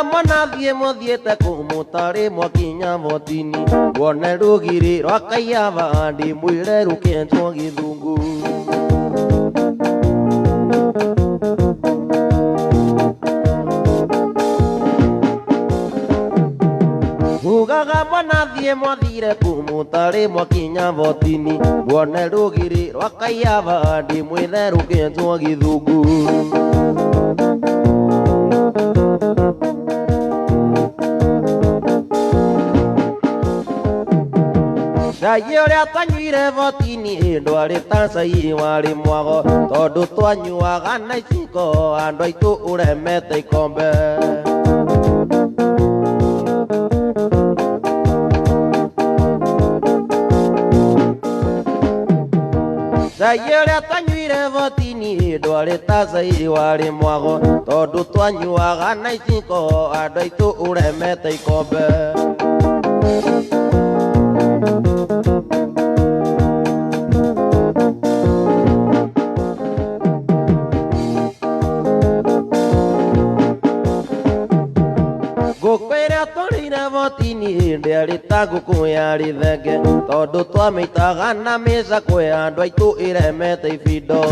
Manathie mothiete kumutari mwakinya votini wone rugiri rwa kaiyava ndi mwire rukenjwo githungu Ugaga manathie mwathire kumutari mwakinya votini wone rugiri rwa kaiyava ndi mwire rukenjwo githungu Cai ũrĩa twanyuire votini ndwarĩ ta cai warĩ mwago tondũ twanyuaga na iciko andũ aitũ ũremete ikombe Cai ũrĩa twanyuire votini ndwarĩ ta cai warĩ mwago tondũ twanyuaga na iciko andũ aitũ ũremete ikombe Ngũkwĩra tũrĩire votini ndĩarĩ ta ngũkũ yarĩ thenge tondũ twamĩitaga na mĩcakwe andũ aitũ ĩremete ibindo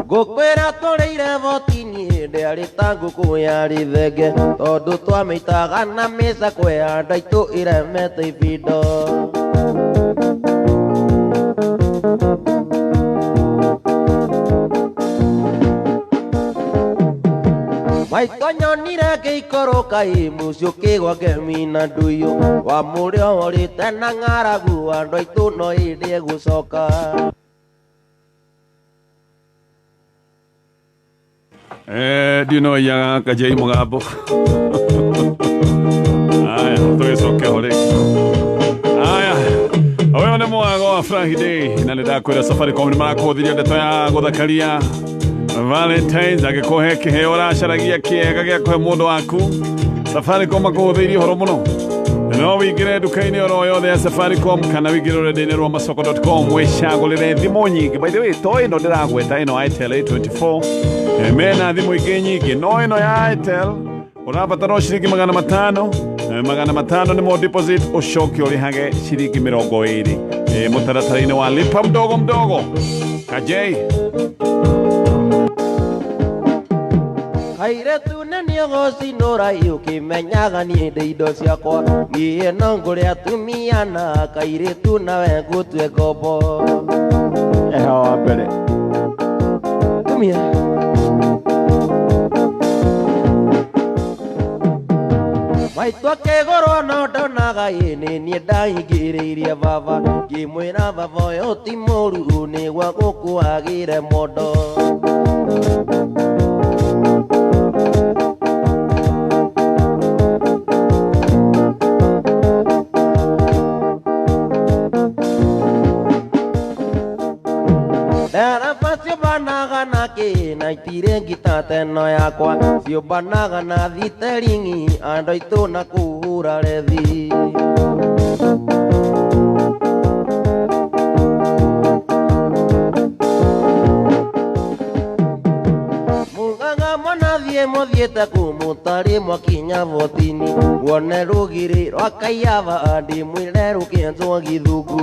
Ngũkwĩra tũrĩire votini ndĩarĩ ta ngũkũ yarĩ thenge tondũ twamĩitaga na mĩcakwe andũ aitũ ĩremete ibindo Maitũ nyonire ngĩikũrũka mũciĩ ũkĩgwa ngĩmina ndũiyũ wa mũrĩa ũrĩte na ng'aragu andũ aitũ no hĩndĩ egũcoka Dino ya kajai mũgambo Aya, tũgĩcoke ho rĩngĩ Aya, ũyũ nĩ mũgago wa Friday na nĩndakwĩra Safaricom nĩmarakũhũthĩria ndeto ya gũthakaria Valentine's agĩkũhe kĩheo ũracaragia kĩega gĩa kũhe mũndũ waku Safaricom akũhũthĩirie ũhoro mũno no wĩingĩre nduka-inĩ oro yothe ya Safaricom kana wĩingĩre rũrenda-inĩ rwa masoko.com wĩcagũrĩre thimũ nyingĩ by the way to ĩno ndĩragweta ĩno Itel A24 mena thimũ ingĩ nyingĩ no ĩno ya Itel ũrabatara ciringi 500 500 nĩmo deposit ũcoke ũrĩhage ciringi 20 mũtaratara-inĩ wa lipa mdogo mdogo kajei Airĩtu nĩ ũgũcinũra ũkĩmenyaga niĩ ndĩ indo ciakwa niĩ no ngũrĩ atumia na kairĩtu nawe ngũtue ngombo Eha wa mbere Tumia Maitũ akĩgũrwo no ndonaga nĩ niĩ ndahingĩrĩirie baba ngĩmwĩra baba ũyũ ti mũru nĩguo gũkũagĩre mondo Ciũmbanaga na kĩ na itirĩ ngita teno yakwa ciũmbanaga na thiteringi andũ aitũ na kũhũra rethi Mũgaga manathie mothiete kumutari mwakinya votini wone rugiri rwa kaiyava ndi mwire rukenjwo githungu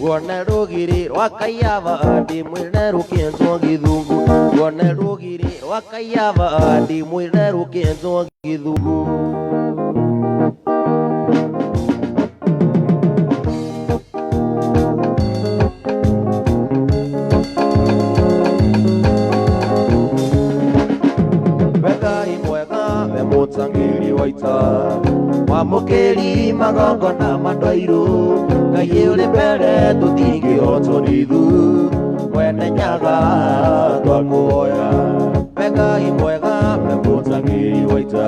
Wone rugiri rwa kaiyava ndi mwire rukenjwo githungu Wone rugiri rwa kaiyava ndi mwire rukenjwo githungu Wegai mwega we mũtangĩri wa ita Mwamũkĩri magongona mandoirũ Ngai ũrĩ mbere tũtingĩhotwo nĩ ithuĩ Mwene nyaga twamũhoya Wegai mwega we mũtangĩri wa ita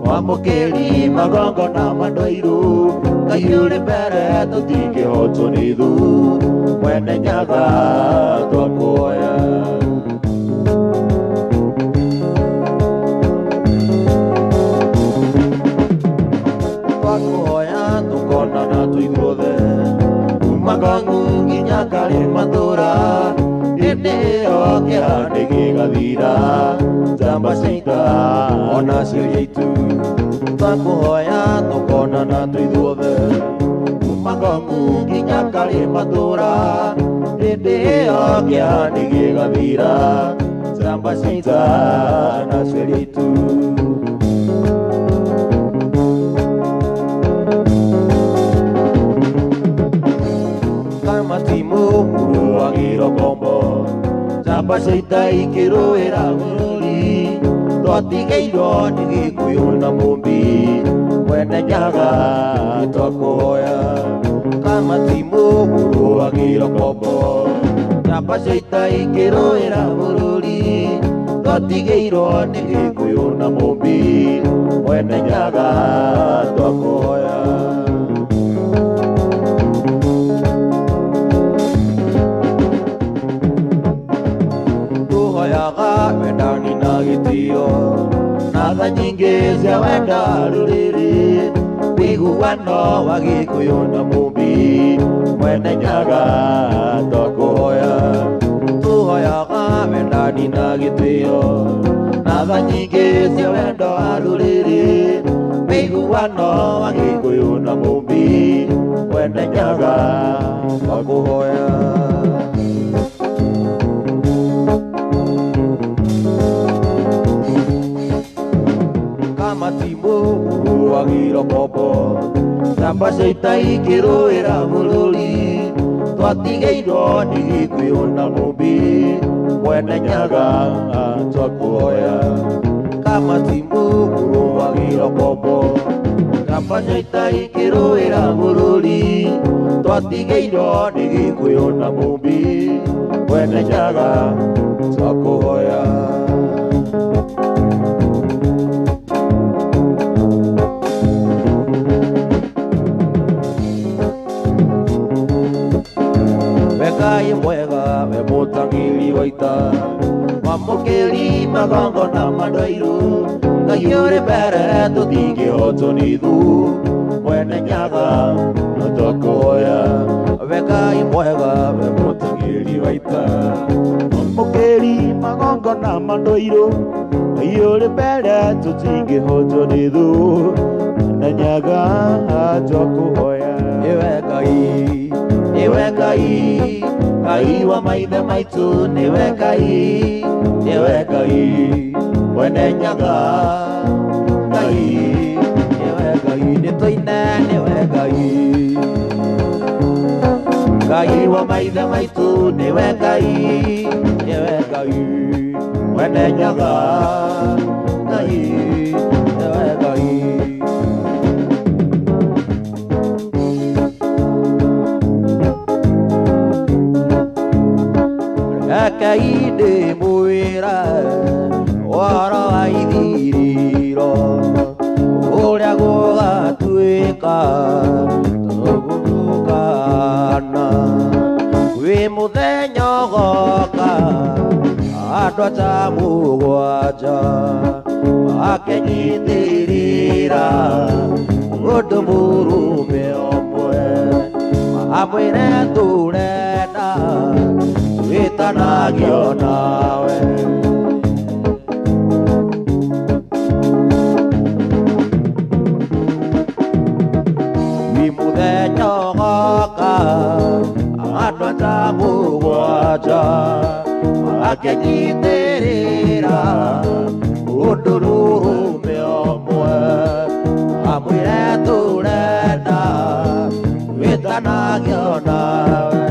Mwamũkĩri magongona mandoirũ Ngai ũrĩ mbere tũtingĩhotwo nĩ ithuĩ Mwene nyaga twamũhoya gathira Jamba ciaita ona cio iaitu Twakuhoya tukonana twithuothe Kuma Ngong'u nginya Karimathura Hĩndĩ ĩyo kĩeha nĩgĩgathira Jamba ciaita ona cio iaitu Matimu muruagĩrwo kombo Jamba ciaita ikĩrũĩra bũrũri Twatigĩirwo nĩ Gĩkũyũ na Mũmbi Mwene Nyaga twakũhoya Kamatimu muruagĩrwo kombo Jamba ciaita ikĩrũĩra bũrũri Twatigĩirwo nĩ Gĩkũyũ na Mũmbi Mwene Nyaga twakũhoya Wendani na gĩtĩo na tha nyingĩ cia wenda rũrĩrĩ wĩiguano wa Gĩkũyũ na Mũmbi Mwene Nyaga twakũhoya tũhoyaga wendani na gĩtĩo na tha nyingĩ cia wenda rũrĩrĩ wĩiguano wa Gĩkũyũ na Mũmbi Mwene Nyaga twakũhoya Matimu muruagĩrwo kombo Jamba ciaita ikĩrũĩra bũrũri Twatigĩirwo nĩ Gĩkũyũ na Mũmbi Mwene Nyaga twakũhoya Kamatimu muruagĩrwo kombo Jamba ciaita ikĩrũĩra bũrũri Twatigĩirwo nĩ Gĩkũyũ na Mũmbi Mwene Nyaga twakũhoya Ngai mwega we mũtangĩri wa ita Mwamũkĩri magongo na mandũirũ Ngai ũrĩ mbere tũtingĩhotwo nĩ ithu Mwene Nyaga twakũhoya we Ngai mwega we mũtangĩri wa ita Mwamũkĩri magongo na mandũirũ Ngai ũrĩ mbere tũtingĩhotwo nĩ ithu Mwene Nyaga twakũhoya Iwe Ngai Niwe Ngai, Ngai wa maithe maitũ Niwe Ngai, niwe Ngai Mwene Nyaga Ngai, niwe Ngai nĩtũine niwe Ngai Ngai wa maithe maitũ Niwe Ngai, niwe Ngai Mwene Nyaga Ngai, niwe Ngai Ngai ndĩmwĩra ũhoro wa ithirĩro ũrĩa gũgatuĩka tũgũkana wĩ mũthenya ũgoka andũ ta mũgwanja makenyitĩrĩra mũndũ mũrũme ũmwe amwĩre tũrenda Wĩtanagio nawe Wĩ mũthenya ũgoka andũ ta mũgwanja makenyitĩrĩra mũndũ mũrũme ũmwe amwĩre tũrenda wĩtanagio nawe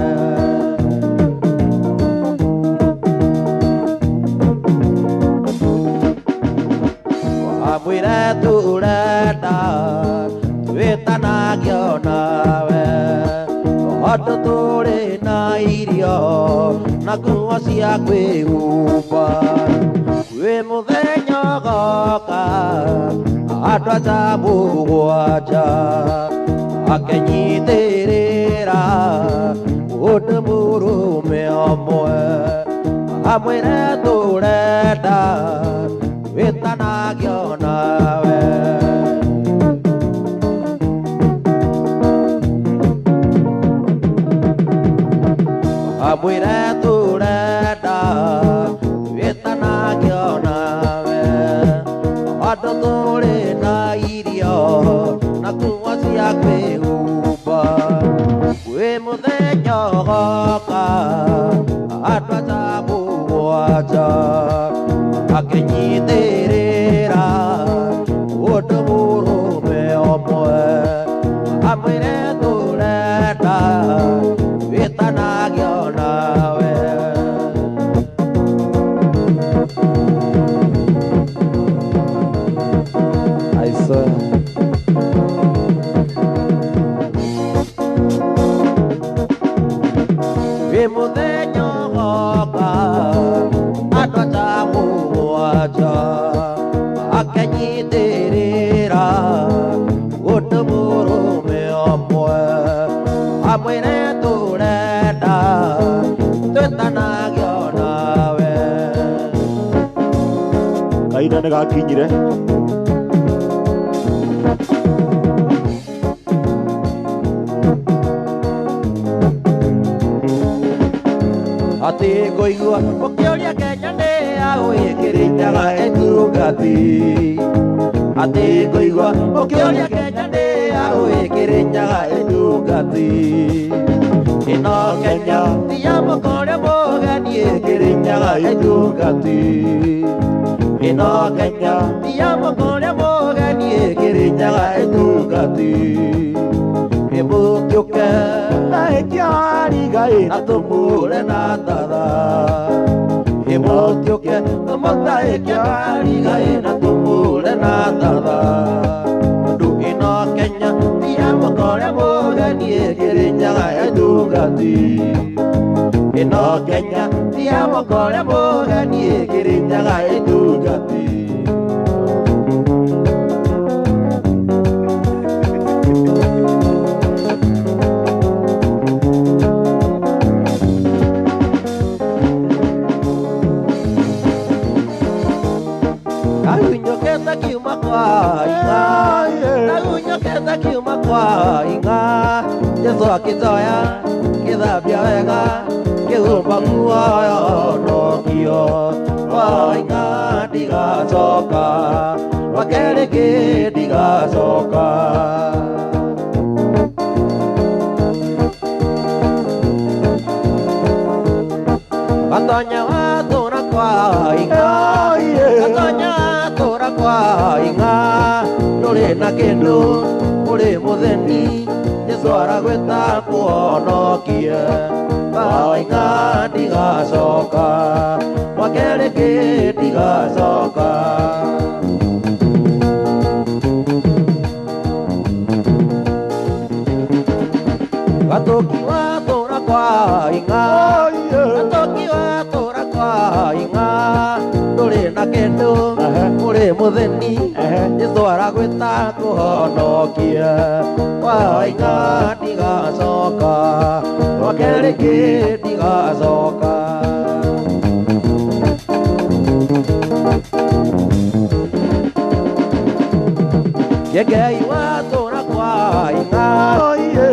Amwĩre tũrenda wĩtanagio nawe tondũ tũrĩ na irio na nguo cia kwĩhumba wĩ mũthenya ũgoka andũ ta mũgwanja makenyitĩrĩra mũndũ mũrũme ũmwe amwĩre tũrenda wĩtanagio nawe amwĩre tũrenda wĩtanagio akenyiterera undu murume omwe amwire turenda witanagio nawe aiso muthenya goka andũ atamũgwanja akenyitirĩra ũndũ mũrũme ũmwe amwĩre tũrenda twĩtanagio nawe kahinda nĩ gakinyire ati ngoigua ũkĩũria Kenya nĩ agwĩkĩrĩnyaga etungati ati ngoigua ũkĩũria Kenya nĩ agwĩkĩrĩnyaga etungati ĩno Kenya ti ya mũkũrĩa mũgeni ĩkĩrĩnyaga etungati ĩno Kenya ti ya mũkũrĩa mũgeni ĩkĩrĩnyaga etungati ĩmũkĩũke Ikiarigai na tumure na dada Imotioke Tumota ikiarigai na tumure na dada Ndu ino Kenya Tia mokore mogani ekirinyaga edugati Ino Kenya Tia mokore mogani ekirinyaga edugati Nagunyoketa kiuma kwa inga Yesu akitoya kithambia wega kĩhumba muoyo nokio kwa inga ndigacoka wakerĩ ndigacoka Gatonya watũra kwa inga Gatonya watũra kwa inga Ndũrĩ na kĩndũ ũrĩ mũtheni Jesũ aragwĩta kuonokie kwa inga ndigacoka wakerĩ ndigacoka Gatoki watũra kwa inga Gatoki watũra kwa inga Ndũrĩ na kĩndũ ũrĩ mũtheni Jesũ aragwĩta kũhonokia kwa inga ndigacoka wakerĩ ndigacoka Yekei watũra kwa inga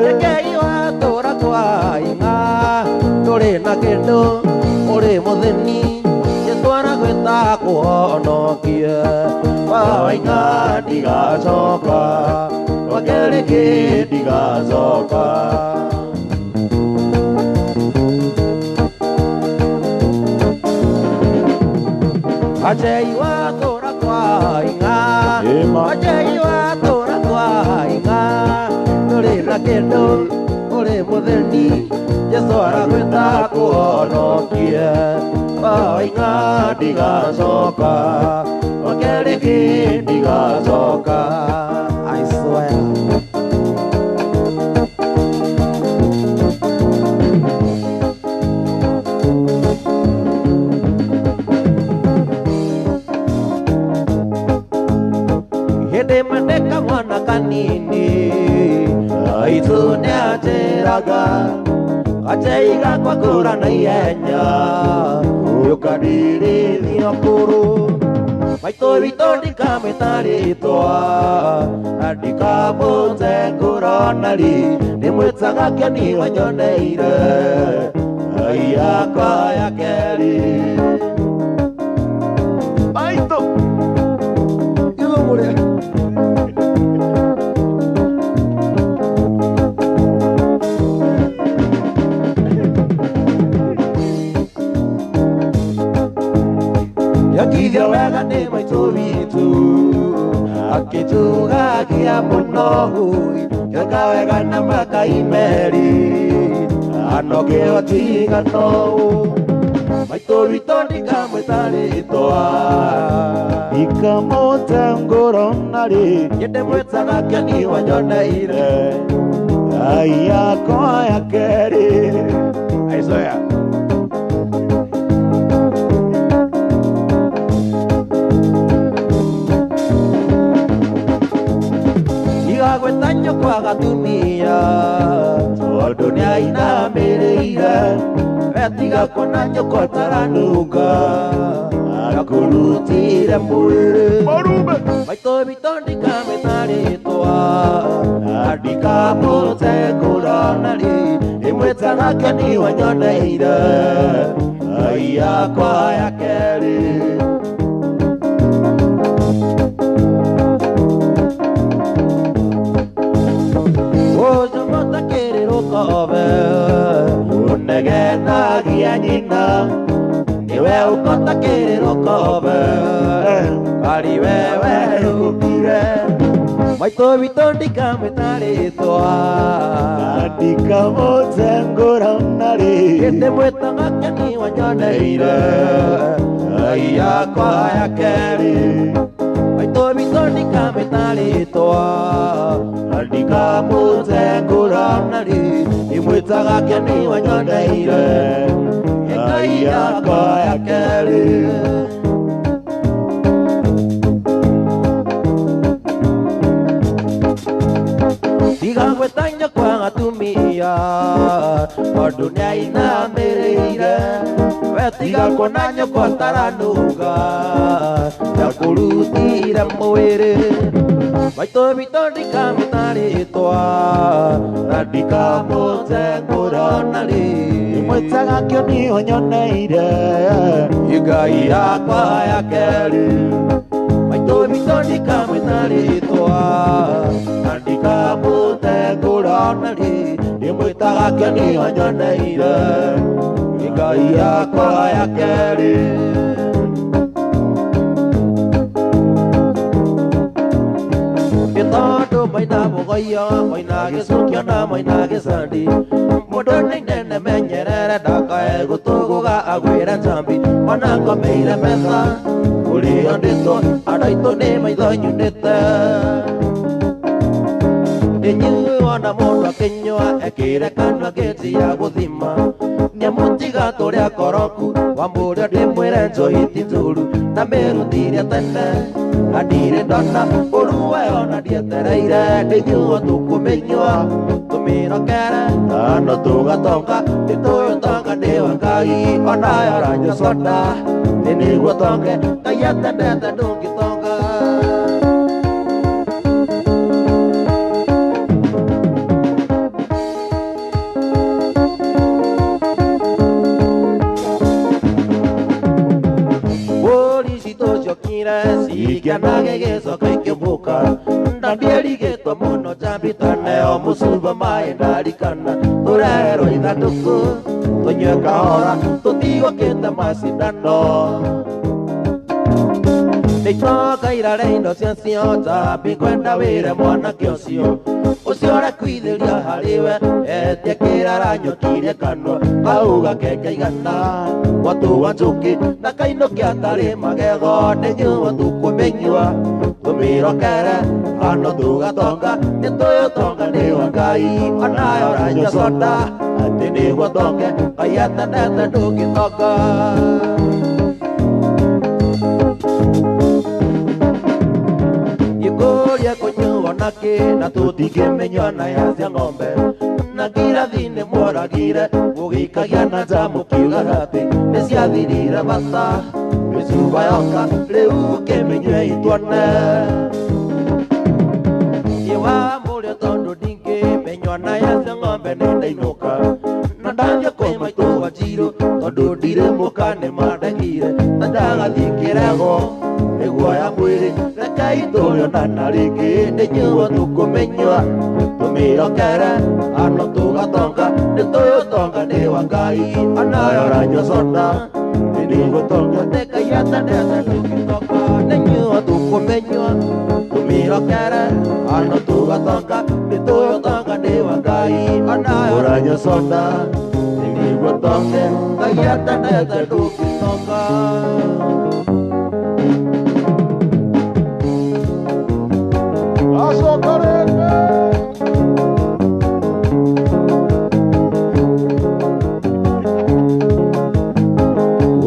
Yekei watũra kwa inga Ndũrĩ na kĩndũ ũrĩ mũtheni Jesũ aragwĩta kũhonokia kwa inga ndigacoka wakerĩ ndigacoka Ajei watũra kwa inga Ajei watũra kwa inga Ndũrĩ na kĩndũ ũrĩ mũtheni Jesũ aragwĩta kũhonokia kwa inga ndigacoka wakerĩ ndigacoka I swear Hĩndĩ mandeka mwana kanini Aitũ nĩanjĩraga Kajei gakwa kũra na ihenya Ũkandirithia ũkũrũ Maitũ witũ ndikamĩtarĩtwa Na ndikamũte ngũronari Ndĩmwĩtaga Keni wanyoneire Ngai yakwa ya kerĩ Maitũ Igũ mũrĩa Yakithia wega nĩ maitũ witũ akĩtugagia mũno gĩoka wega na makai merĩ ano kĩhotigano maitũ witũ ndikamwĩta rĩtwa ikamũte ngũro narĩ ndĩmwĩtaga Keni Wanyoneire ai yakwa ya kerĩ aizoya igagwĩta nyũkwa gatumia tondũ nĩainamĩrĩire wetiga kuona nyũkwa taranunga akũrutire mwĩrĩ maitũ witũ ndikamwĩta rĩtwa ndikamũte ngũro narĩ ndĩmwĩtaga Keni Wanyoneire ai yakwa ya kerĩ kobe unegenagia nyina niwe ukotakĩrĩrwo kobe kari wewe rũkire maitũ witũ ndikamwĩta rĩtwa ndikamũte ngũro narĩ ndĩmwĩtaga Keni Wanyoneire ai yakwa ya kerĩ maitũ witũ ndikamwĩta rĩtwa ndikamũte ngũro narĩ ndĩmwĩtaga Keni Wanyoneire ai yakwa ya kerĩ tiga gwĩta nyũkwa gatumia tondũ nĩainamĩrĩire wetiga kuona nyũkwa taranunga akũrutire mwĩrĩ maitũ witũ ndikamwĩta rĩtwa ndikamũte ngũro narĩ ndĩmwĩtaga Keni Wanyoneire ngai yakwa ya kerĩ maitũ witũ ndikamwĩta rĩtwa ndikamũte ngũro narĩ ndĩmwĩtaga Keni Wanyoneire ngai yakwa ya kerĩ tondũ maina mũgoio maina gĩcũkio na maina gĩcandi mũndũ nĩinene menyerere ndakae gũtũgũga agwĩre njambi ona ngomeire metha ũrĩo ndĩtwo andũ aitũ nĩ maitho nyunĩte inyuĩ wona mũndũ akĩnyua ekĩre kanua ngĩti ya gũthima nĩamũtiga tũrĩa koroku wa mũrĩa ndĩmwĩre njohi ti njũru na mĩrutire tene na ndirĩ ndona ũruwe ona ndietereire ndĩnyuo tũkũmĩnyua tũmĩrokere no tũgatonga nĩtũĩ tonga nĩ wa Ngai onayo ranyo soda nĩguo tonge Ngai atendete ndũngĩtonga sikianage gĩcoka ikĩmbũka na ndierigĩtwo mũno njambĩtane o mũcuba maĩ ndarikana tũreherwo ithandũkũ tũnyue kahora tũtigũkĩte macindano nĩitokairare indo ciacio njambi kwenda wĩre mwanake ũcio ũrekuithĩria harĩwe etia kĩrara nyũkire kanua auga keke igana gwatũwa njũkĩ na kainũkia tarĩ magego nĩnyuo tũkũmĩnyua tũmĩrokere ano tũgatonga nĩtũĩ ũtonga nĩ wa Ngai onayo ranyua soda atĩ nĩguo tonge Ngai atendete ndũngĩtonga gĩkũria kũnyuo nakĩ na tũtingĩmenywo na ya cia ng'ombe na ngirathi nĩ moragire mũgĩikagia na nja mũkiugaga atĩ nĩciathirire bata mĩcuba yoka rĩu kĩmenywe ituone wa mũrĩa tondũ ndingĩmenywo na ya cia ng'ombe nĩ ndainũka na ndathiĩ kwĩ maitũ wa Njirũ tondũ ndirĩ mũka nĩ mandegire na ndagathiĩ kĩrego nĩguo ya mwĩrĩ rekei tũrĩonana rĩngĩ nĩnyuo tũkũmenywa tũmĩrokere ano tũgatonga nĩtũĩ ũtonga nĩ wa Ngai onayo ranyua soda nĩgũtonga tekaiyatandete ndũngĩtoka nĩnyuo tũkũmenywo tũmĩrokere ano tũgatonga nĩtũyũtonga nĩ wa Ngai ona ũranyoconda nĩgũtonge kaiyatandete ndũngĩtoka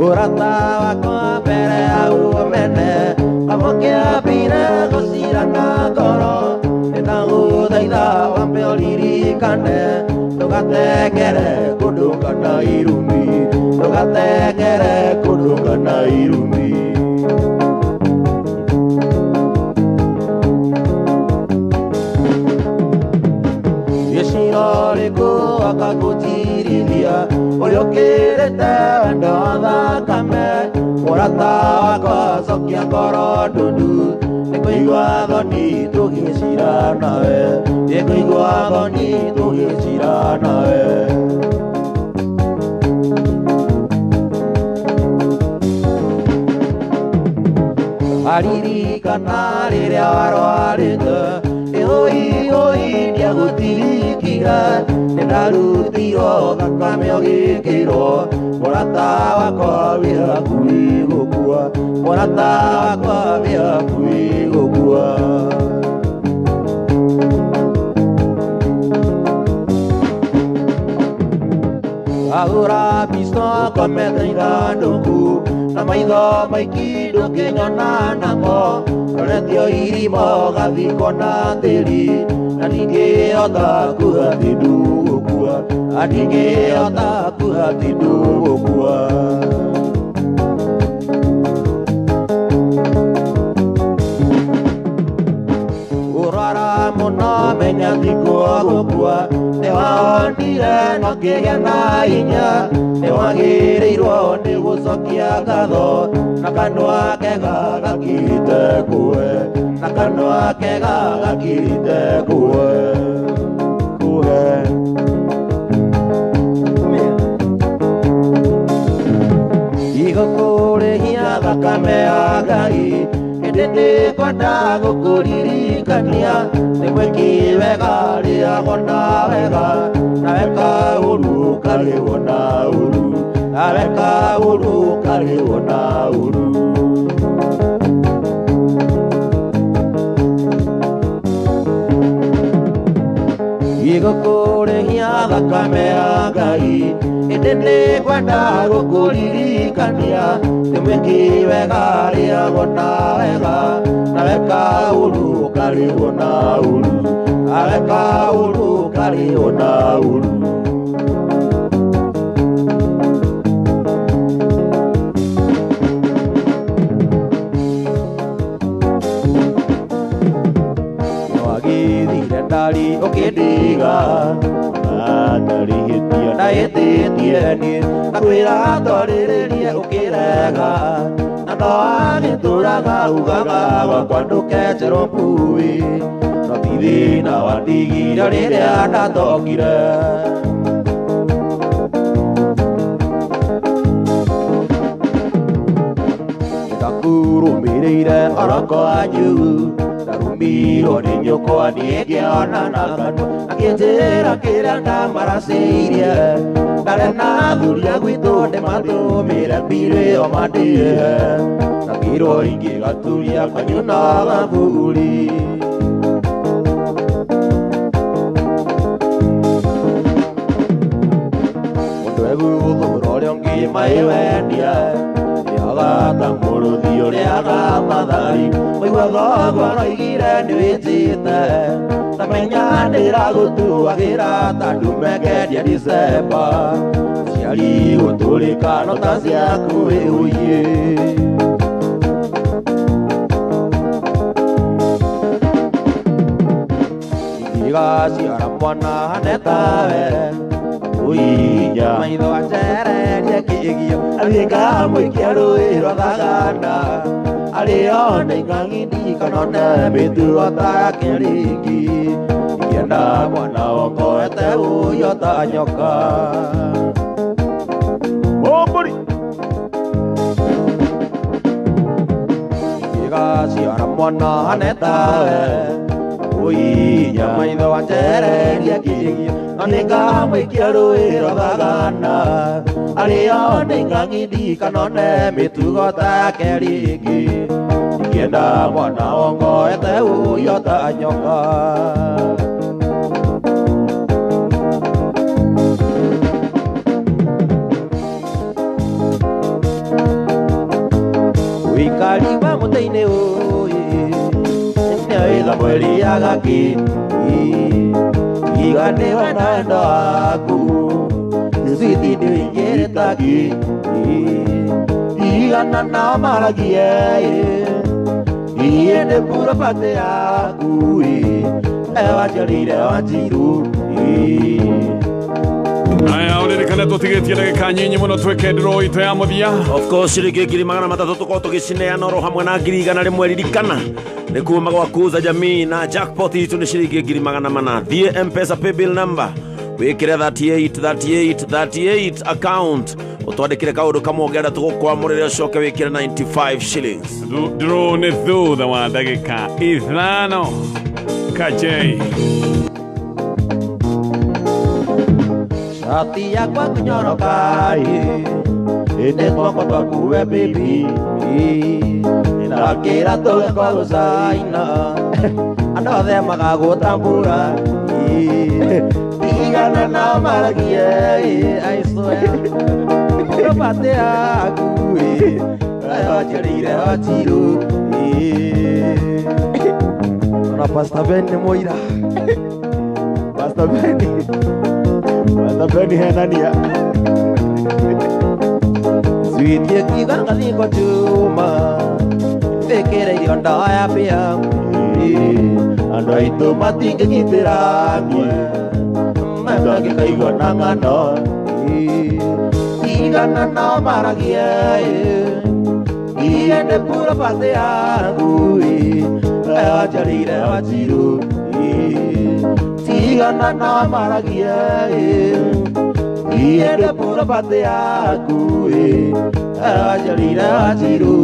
Urata wakwa mbere ya umene kamũkĩambire gũcirana ngoro nĩndagũthaitha wambe ũririkane ndũgatekere kũndũ kana irumi ndũgatekere kũndũ kana irumi gĩciro rĩkũ akagũtirithia ũrĩa ũkĩrĩte wendo thakame mũrata wakwa cokia ngoro ndundu nĩngũigua thoni tũgĩcira nawe nĩngũigua thoni tũgĩcira nawe aririkana rĩrĩa warwarĩte ĩhũihũi ndiagũtirikire nĩndarutirwo thakame ũgĩkĩrwo mũrata wakwa wĩ hakuhĩ gũkua mũrata wakwa wĩ hakuhĩ gũkua agũra pisto komete ithandũku na maitho maiki ndũngĩnyona namo roretio irimo gathiko na tĩri na ndingĩhota kuhathi ndũgũkua na ndingĩhota kuhathi ndũgũkua ũrwara mũno menya thikũ gũkua nĩwonire no ngĩgĩa na hinya nĩwagĩrĩirwo nĩ gũcokia ngatho na kanua kega gakirite kuwe na kanua kega gakirite kuwe igũkũrĩhia thakame ya Ngai hĩndĩ nĩngwenda gũkũririkania nĩmwĩki wega rĩagwo na wega na weka ũru ũkarĩhwo na ũru na weka ũru ũkarĩhwo na ũru igũkũrĩhia thakame ya Ngai hĩndĩ nĩngwenda gũkũririkania nĩmwĩki wega rĩagwo na wega na weka ũru ũkarĩhwo na ũru na weka ũru ũkarĩhwo na ũru nĩwagĩthire ndari ũkĩndiga ndarĩhĩtie ndahĩtĩtie niĩ ndakwĩra twarĩrĩrie ũkĩrega na ndawagĩtũraga ugaga gwakwa ndũkenjerwo mbuĩ no ti thĩna wandigire rĩrĩa ndatokire nĩndakũrũmĩrĩire oroko wanyu ndarumirwo nĩ nyũkwa nĩngĩona na kanua akĩnjĩra kĩrĩa ndamaracĩirie ndare na thuria gwitũ ndĩmatũmĩre mbirũ ĩyo mandĩhe na ngĩrwo ingĩgaturia kanyu na gaburi mũndũ egũthũra ũrĩa ũngĩ maĩwendia agata mũrũthi ũrĩa agamathari mũigua thoguo aroigire nĩwĩnjĩte tamenya ndĩragũtuagĩra ta ndume kendia Decemba ciari gũtũrĩka no ta ciaku wĩhũiye ingĩgaciara mwana hane tawe uinya maitho acererie kĩgio athiĩka mũikia rũĩ rwa thagana arĩone ing'ang'indi kanone mĩtugo ta kĩrĩngi ingĩenda mwana wongoete ũyota nyoka mũmbũri ciara mwana hanetawe uiya maitho wanjereria kĩgio na nĩngamũikia rũĩ rwa thagana arĩo nĩngang'indikana mĩtugo take rĩngĩ ingĩenda mwana wongoete huyo ta nyoka wĩikari wa mũtĩ-inĩ ũyũ nĩwĩtha mweri agaki iganĩwe na wendo waku switi nĩwĩingĩrĩ taki igana na maragie iye nĩ purapate yaku ewanjarire wanjiru aya uririkane tutigitie ndagika nyinyi muno twike ndiro ito ya muthia of course ciringi 300 tukorwo tugicineana oro hamwe na 100 ririkana nĩ kuma gwa Kuza Jamii na jackpot itu nĩ ciringi 400 thie M-Pesa paybill number wikire 38 account utwandikire kaundu kamwe ngenda tugukwamurire ucoke wikire 95 shillings ndiro nĩ thutha wa ndagika ithano kajei shati yakwa kunyoroka ende twako twakuwe baby ndakĩra tũge kwa gũcaina andũ othe magagũtambũra igana nao maragie I swear ũrapate yaku wanjarĩire wanjiru ona Pastor Ben nĩ mũira Pastor Ben henania Sweetie kiuga ngathingo chuma Thikĩrĩirio ndawa ya mbĩa andũ aitũ matingĩgitĩra ngwe mangĩkaigua na ng'ano igana nao maragie iye nĩ purapate yaku wanjarĩire wanjiru igana nao maragie iye nĩ purapate yaku wanjarĩire wanjiru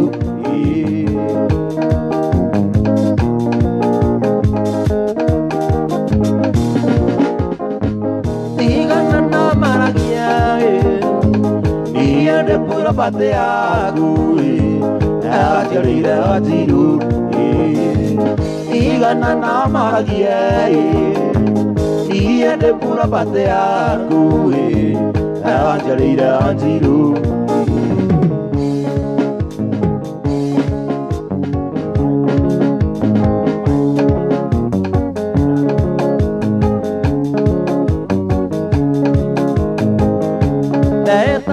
igana nao maragie iye nĩ purapate yaku wanjarĩire wanjiru igana nao maragie iye nĩ purapate yaku wanjarĩire wanjiru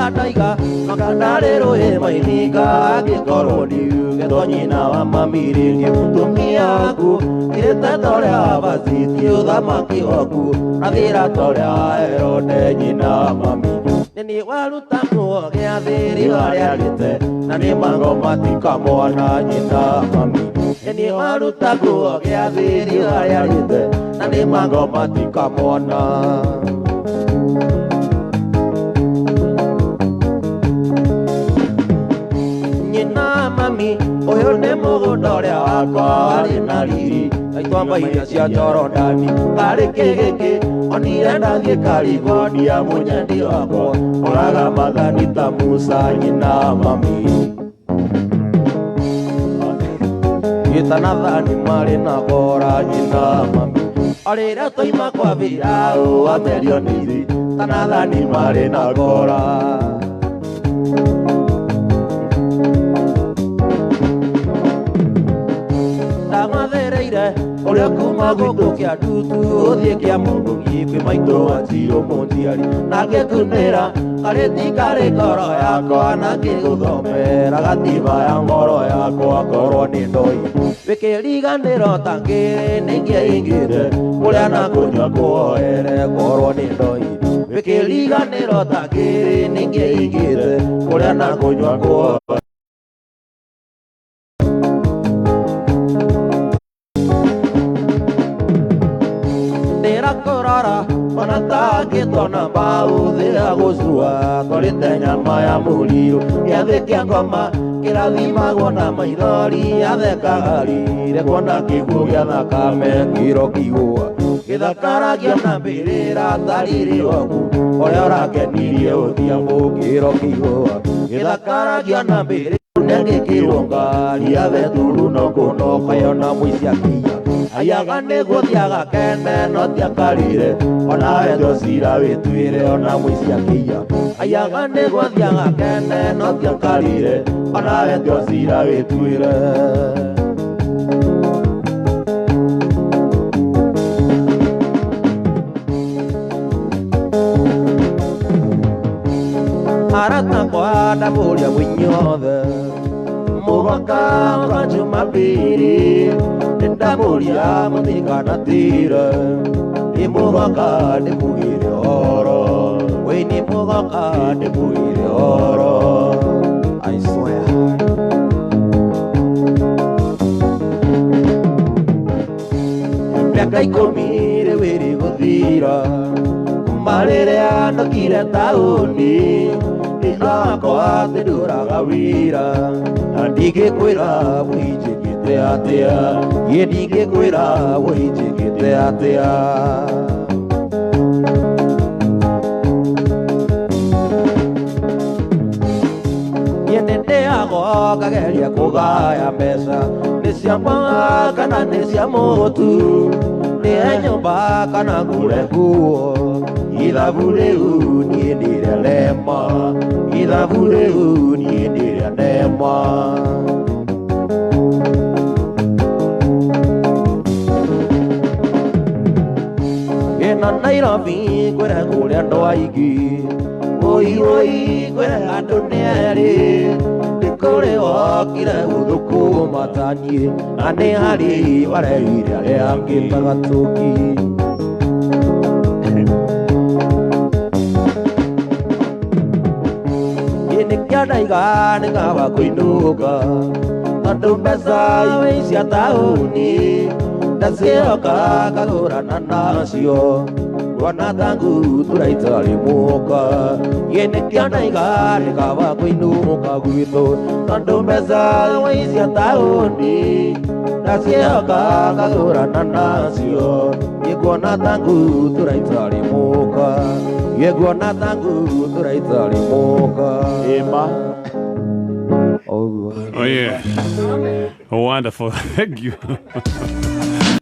ndaiga makandarĩ rũĩ mainika angĩkorwo ndiuge to nyina wa mamirĩrio mũtumia waku ĩrĩte torĩa wabacitie ũthamaki waku na thĩra torĩa Herode nyina wa mami nĩ waruta nguo gĩa thĩri harĩa rĩte na nĩ mango matikamona nyina wa mami nĩ waruta nguo gĩa thĩri harĩa rĩte na nĩ mango matikamona mami ũyũ nĩ mũgũnda ũrĩa wakwa warĩ na riri naitwamba iria cia Jorodani karĩ kĩgĩkĩ onire ndathiĩ California mũnyendi wakwa ũraga mathani ta Musa nyina mami gĩtanathani marĩ na gora nyina mami orĩrĩa twaima kwa Firaũ wamerio nĩ ithi tanathani marĩ na gora ũrĩa kuma gũkũ kĩa ndutu ũthiĩ kĩa mũmbũgi kwĩ maitũ wanjiru mũnjiari na ngĩkunĩra karĩti karĩ ngoro yakwa na ngĩgũthomera gatiba ya ngoro yakwa korwo nĩ ndoi wĩkĩriganĩro ta ngĩrĩ nĩingĩingĩte kũrĩa na kũnyua kuoere korwo nĩ ndoi wĩkĩriganĩro ta ngĩrĩ nĩingĩingĩte kũrĩa na kũnyua kuoere Tona bau thea gũcua twarĩte nyama ya mũrirũ gĩathĩ kĩa ngoma akĩrathimagwo na maithori athekagarire kuona kĩguũ gĩa thakame kiro kĩgũa gĩthakaragio na mbĩrĩra tarĩrĩ waku ũrĩa ũrakenirie ũthiamũ kiro kĩgũa gĩthakaragio na mbĩrĩra negĩkĩrwo ngari athethuru no kũnokayo na mũici akĩiya ayaga nĩguo thiaga kene no tiakarire onawe thocira wĩtuĩre ona mũici akĩiya ayaga nĩguo thiaga kene no tiakarire onawe thocira wĩtuĩre arata kwa ndamũria mũinyothe mũgoka kwa Jumapili ndamũria mũtikanatire mũgoka ndĩmugĩre oro wĩini mũgoka ndĩmugĩre oro I swear mĩaka 10 rĩu ĩrĩ gũthira kuma rĩrĩa ndokire taũni ndinakwa ndĩndũraga wĩra na ndingĩkwĩra wĩnjĩkĩte atĩa niĩ ndingĩkwĩra wĩnjĩkĩte atĩa niĩ nĩndĩagwo ngageria kũgaya mbeca nĩ cia mboga kana nĩ cia mũtu nĩe nyũmba kana ngũre nguo ithabu rĩu niĩ ndĩrĩanema ithabu rĩu niĩ ndĩrĩanema ĩna Nairobi kwĩre kũrĩ andũ aingĩ woi kwĩre andũ nĩ erĩ ndĩkũrĩ wokire gũthũkũma ta niĩ na nĩ harĩ wareire arĩa angĩ ta gatũki ndaiga nĩngaba kũinũka tondũ mbeca cia taũni ndacioka ngagũrana nacio kuona tangu tũraita rĩmũka niĩ nĩkĩo ndaiga nĩngaba kũinũka gwitũ tondũ mbeca cia taũni ndacioka ngagũrana nacio niĩ kuona tangu tũraita rĩmũka Yeguana tangu turaita rĩmũka ĩma Oh yeah, wonderful. Thank you.